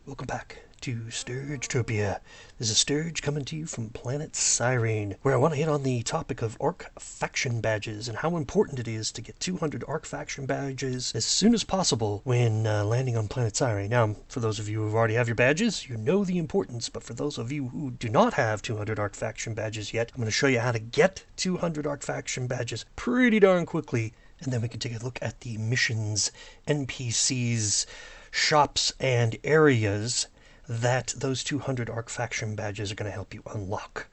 Welcome back to Sturgetopia. This is Sturge coming to you from planet Cyrene, where I want to hit on the topic of ARC faction badges and how important it is to get 200 ARC faction badges as soon as possible when landing on planet Cyrene. Now, for those of you who already have your badges, you know the importance, but for those of you who do not have 200 ARC faction badges yet, I'm going to show you how to get 200 ARC faction badges pretty darn quickly, and then we can take a look at the missions, NPCs, shops, and areas that those 200 ARC faction badges are going to help you unlock.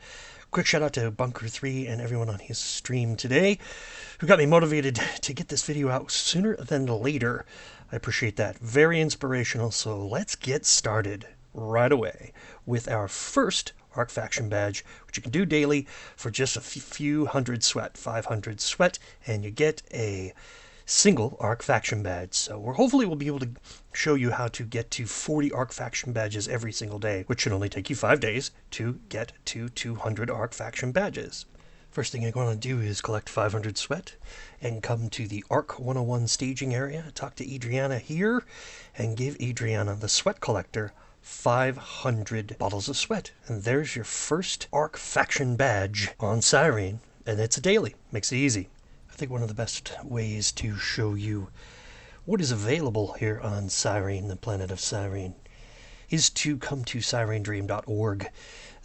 Quick shout out to Bunker3 and everyone on his stream today who got me motivated to get this video out sooner than later. I appreciate that. Very inspirational, so let's get started right away with our first ARC faction badge, which you can do daily for just a few hundred sweat, 500 sweat, and you get a single ARC faction badge. So hopefully we'll be able to show you how to get to 40 ARC faction badges every single day, which should only take you 5 days to get to 200 ARC faction badges. First thing you're going to do is collect 500 sweat and come to the ARC 101 staging area, talk to Adriana here, and give Adriana, the sweat collector, 500 bottles of sweat. And there's your first ARC faction badge on Cyrene, and it's a daily. Makes it easy. I think one of the best ways to show you what is available here on Cyrene, the planet of Cyrene, is to come to CyreneDream.org.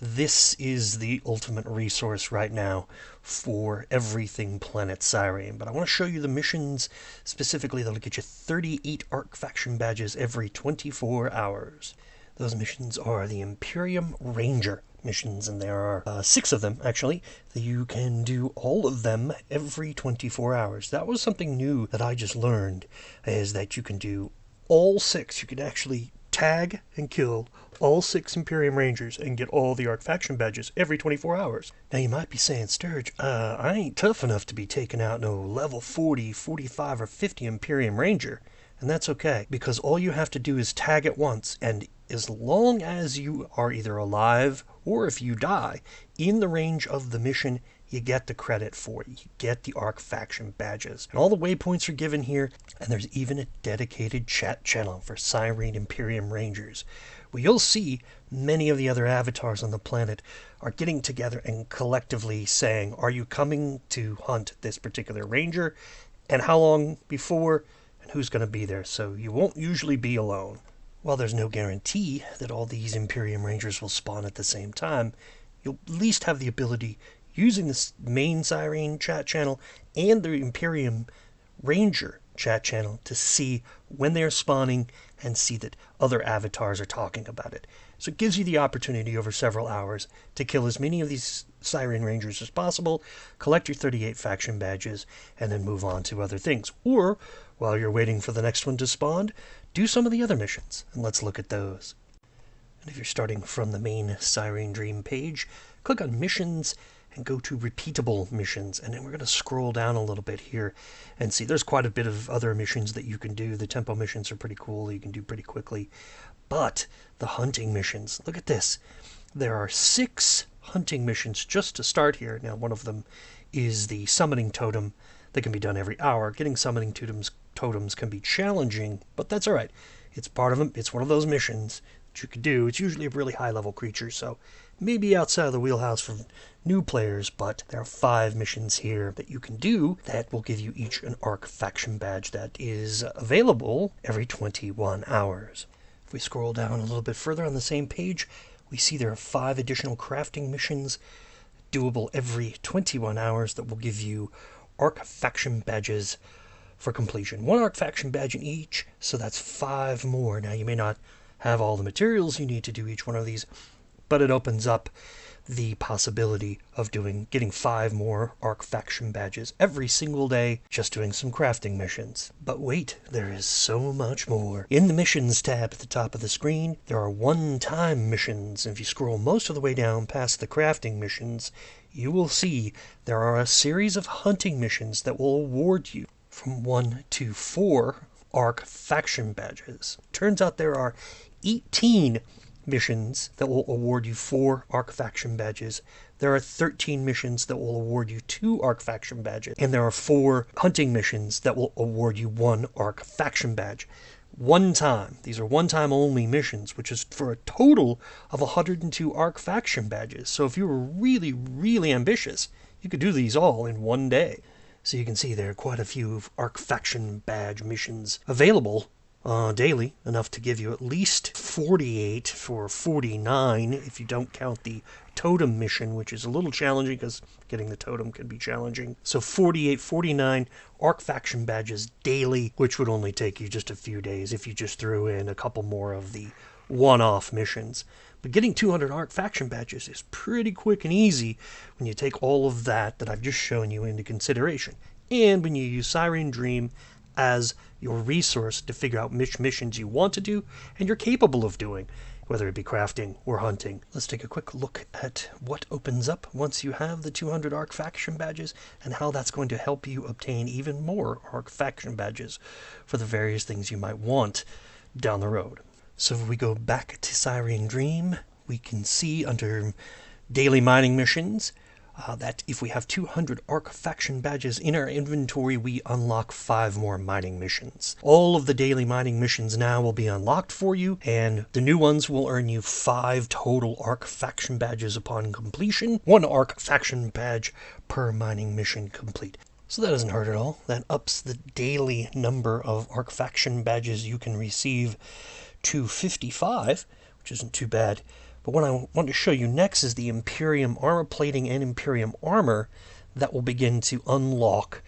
This is the ultimate resource right now for everything planet Cyrene. But I want to show you the missions specifically that'll get you 38 ARC faction badges every 24 hours. Those missions are the Imperium Ranger missions, and there are 6 of them, actually. You can do all of them every 24 hours. That was something new that I just learned, is that you can do all 6. You can actually tag and kill all 6 Imperium Rangers and get all the ARC faction badges every 24 hours. Now you might be saying, Sturge, I ain't tough enough to be taking out no level 40, 45, or 50 Imperium Ranger. And that's okay, because all you have to do is tag it once, and as long as you are either alive or if you die in the range of the mission, you get the credit for it. You get the ARC faction badges. And all the waypoints are given here, and there's even a dedicated chat channel for Cyrene Imperium Rangers, where you'll see many of the other avatars on the planet are getting together and collectively saying, are you coming to hunt this particular ranger, and how long before, and who's going to be there, so you won't usually be alone. While there's no guarantee that all these Imperium Rangers will spawn at the same time, you'll at least have the ability, using this main Cyrene chat channel and the Imperium Ranger chat channel, to see when they're spawning and see that other avatars are talking about it. So it gives you the opportunity over several hours to kill as many of these Cyrene Rangers as possible, collect your 38 faction badges, and then move on to other things. Or, while you're waiting for the next one to spawn, do some of the other missions, and let's look at those. And if you're starting from the main Cyrene Dream page, click on Missions and go to Repeatable Missions, and then we're going to scroll down a little bit here and see there's quite a bit of other missions that you can do. The tempo missions are pretty cool, you can do pretty quickly. But the hunting missions, look at this. There are 6 hunting missions just to start here. Now, one of them is the summoning totem that can be done every hour. Getting summoning totems can be challenging, but that's all right. It's part of them. It's one of those missions that you could do. It's usually a really high-level creature, so maybe outside of the wheelhouse for new players, but there are 5 missions here that you can do that will give you each an ARC faction badge that is available every 21 hours. If we scroll down a little bit further on the same page, we see there are 5 additional crafting missions doable every 21 hours that will give you ARC faction badges for completion. 1 ARC faction badge in each, so that's 5 more. Now, you may not have all the materials you need to do each one of these, but it opens up the possibility of getting 5 more ARC faction badges every single day just doing some crafting missions. But wait, there is so much more. In the missions tab at the top of the screen, there are one-time missions. If you scroll most of the way down past the crafting missions, you will see there are a series of hunting missions that will award you from 1 to 4 ARC faction badges. Turns out there are 18 missions that will award you 4 ARC faction badges. There are 13 missions that will award you 2 ARC faction badges. And there are 4 hunting missions that will award you 1 ARC faction badge. one time. These are one-time only missions, which is for a total of 102 ARC faction badges. So if you were really, really ambitious, you could do these all in one day. So you can see there are quite a few ARC faction badge missions available daily, enough to give you at least 48 for 49 if you don't count the totem mission, which is a little challenging because getting the totem can be challenging. So 48, 49 ARC faction badges daily, which would only take you just a few days if you just threw in a couple more of the one-off missions. But getting 200 ARC faction badges is pretty quick and easy when you take all of that I've just shown you into consideration. And when you use Cyrene Dream as your resource to figure out which missions you want to do and you're capable of doing, whether it be crafting or hunting. Let's take a quick look at what opens up once you have the 200 ARC faction badges and how that's going to help you obtain even more ARC faction badges for the various things you might want down the road. So if we go back to Cyrene Dream, we can see under daily mining missions that if we have 200 ARC faction badges in our inventory, we unlock 5 more mining missions. All of the daily mining missions now will be unlocked for you, and the new ones will earn you 5 total ARC faction badges upon completion. 1 ARC faction badge per mining mission complete. So that doesn't hurt at all. That ups the daily number of ARC faction badges you can receive to 55, which isn't too bad. But what I want to show you next is the Imperium armor plating and Imperium armor that will begin to unlock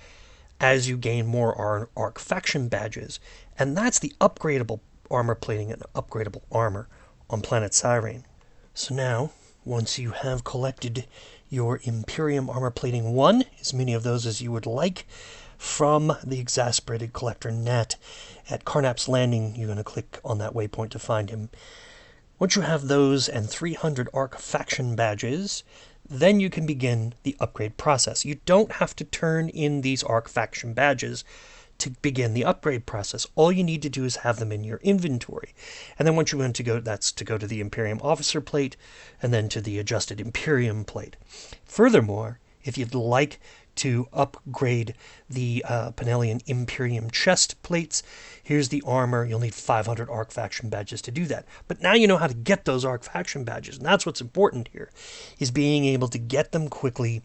as you gain more ARC faction badges. And that's the upgradable armor plating and upgradable armor on planet Cyrene. So now, once you have collected your Imperium armor plating 1, as many of those as you would like, from the exasperated collector Nat at Carnap's Landing, you're going to click on that waypoint to find him. Once you have those and 300 ARC faction badges, then you can begin the upgrade process. You don't have to turn in these ARC faction badges to begin the upgrade process. All you need to do is have them in your inventory. And then once you want to go, that's to go to the Imperium officer plate and then to the adjusted Imperium plate. Furthermore, if you'd like to upgrade the Penellian Imperium chest plates, here's the armor. You'll need 500 ARC faction badges to do that. But now you know how to get those ARC faction badges, and that's what's important here, is being able to get them quickly.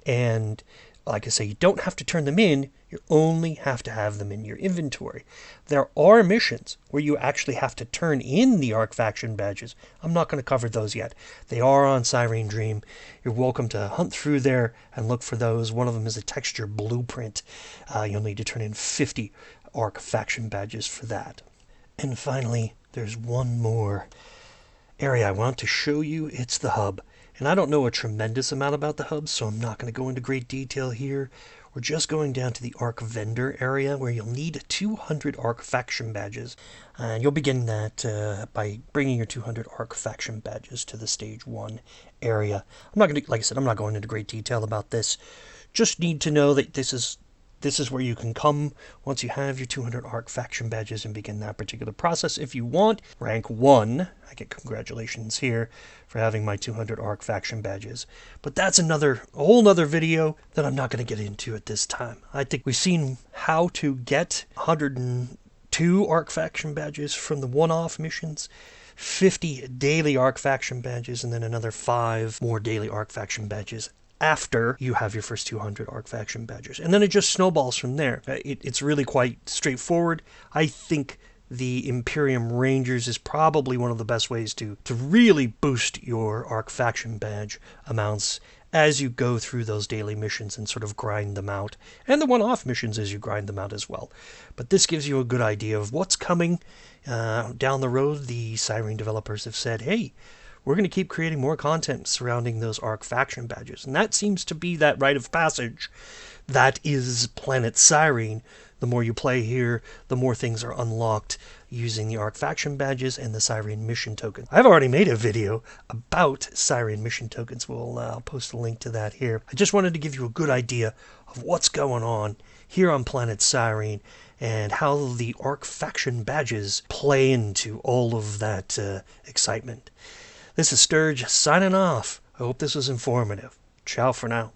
And like I say, you don't have to turn them in, you only have to have them in your inventory. There are missions where you actually have to turn in the ARC faction badges. I'm not going to cover those yet. They are on Cyrene Dream. You're welcome to hunt through there and look for those. One of them is a texture blueprint. You'll need to turn in 50 ARC faction badges for that. And finally, there's one more area I want to show you. It's the hub. And I don't know a tremendous amount about the hub, so I'm not going to go into great detail here. We're just going down to the ARC vendor area where you'll need 200 ARC faction badges. And you'll begin that by bringing your 200 ARC faction badges to the stage 1 area. I'm not going to, like I said, I'm not going into great detail about this. Just need to know that this is where you can come once you have your 200 ARC faction badges and begin that particular process. If you want rank 1, I get congratulations here for having my 200 ARC faction badges. But that's a whole nother video that I'm not going to get into at this time. I think we've seen how to get 102 ARC faction badges from the one-off missions, 50 daily ARC faction badges, and then another 5 more daily ARC faction badges after you have your first 200 ARC faction badges. And then it just snowballs from there. It's really quite straightforward. I think the Imperium Rangers is probably one of the best ways to really boost your ARC faction badge amounts as you go through those daily missions and sort of grind them out. And the one-off missions as you grind them out as well. But this gives you a good idea of what's coming down the road. The Cyrene developers have said, hey, we're going to keep creating more content surrounding those ARC faction badges. And that seems to be that rite of passage that is Planet Cyrene. The more you play here, the more things are unlocked using the ARC faction badges and the Cyrene mission token. I've already made a video about Cyrene mission tokens. I'll post a link to that here. I just wanted to give you a good idea of what's going on here on Planet Cyrene and how the ARC faction badges play into all of that excitement. This is Sturge signing off. I hope this was informative. Ciao for now.